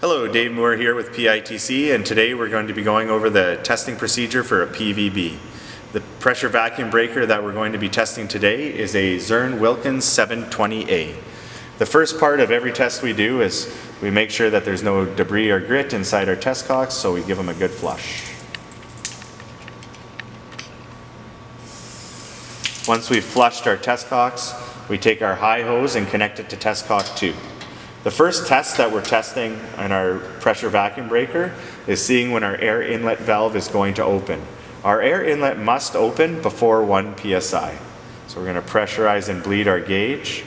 Hello, Dave Moore here with PITC, and today we're going to be going over the testing procedure for a PVB. The pressure vacuum breaker that we're going to be testing today is a Zurn Wilkins 720A. The first part of every test we do is we make sure that there's no debris or grit inside our test cocks, so we give them a good flush. Once we've flushed our test cocks, we take our high hose and connect it to test cock 2. The first test that we're testing on our pressure vacuum breaker is seeing when our air inlet valve is going to open. Our air inlet must open before 1 psi. So we're going to pressurize and bleed our gauge.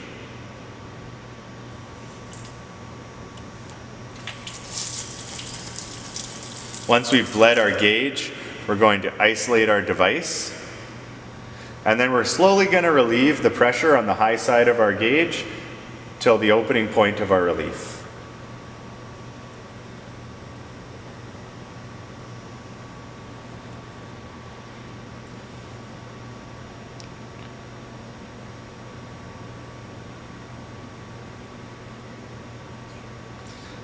Once we've bled our gauge, we're going to isolate our device. And then we're slowly going to relieve the pressure on the high side of our gauge till the opening point of our relief.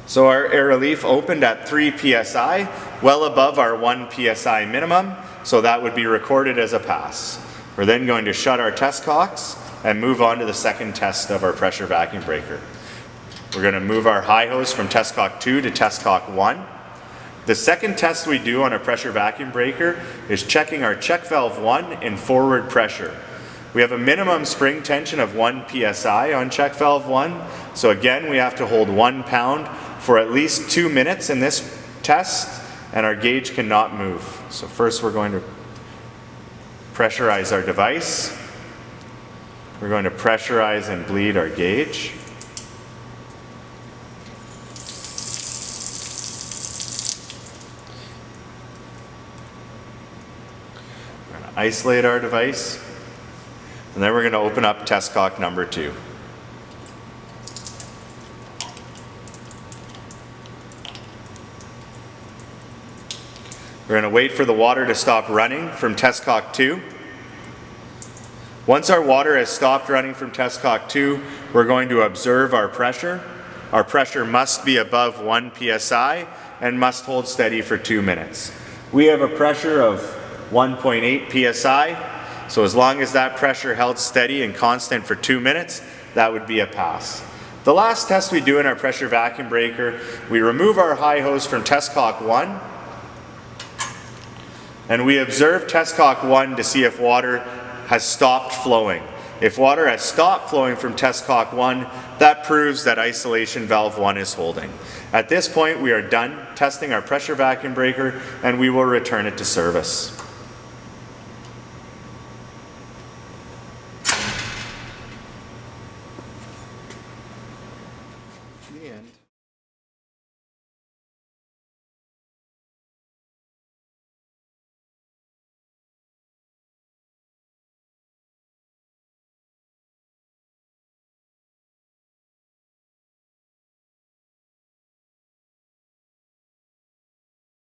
So our air relief opened at 3 psi, well above our 1 psi minimum, so that would be recorded as a pass. We're then going to shut our test cocks and move on to the second test of our pressure vacuum breaker. We're going to move our high hose from test cock 2 to test cock 1. The second test we do on a pressure vacuum breaker is checking our check valve 1 in forward pressure. We have a minimum spring tension of 1 psi on check valve 1, so again we have to hold 1 pound for at least 2 minutes in this test, and our gauge cannot move. So first we're going to pressurize our device. We're going to pressurize and bleed our gauge. We're going to isolate our device, and then we're going to open up test cock number 2. We're going to wait for the water to stop running from test cock 2. Once our water has stopped running from test cock 2, we're going to observe our pressure. Our pressure must be above 1 psi and must hold steady for 2 minutes. We have a pressure of 1.8 psi, so as long as that pressure held steady and constant for 2 minutes, that would be a pass. The last test we do in our pressure vacuum breaker, we remove our high hose from test cock 1, and we observe test cock 1 to see if water has stopped flowing. If water has stopped flowing from test cock 1, that proves that isolation valve 1 is holding. At this point, we are done testing our pressure vacuum breaker, and we will return it to service.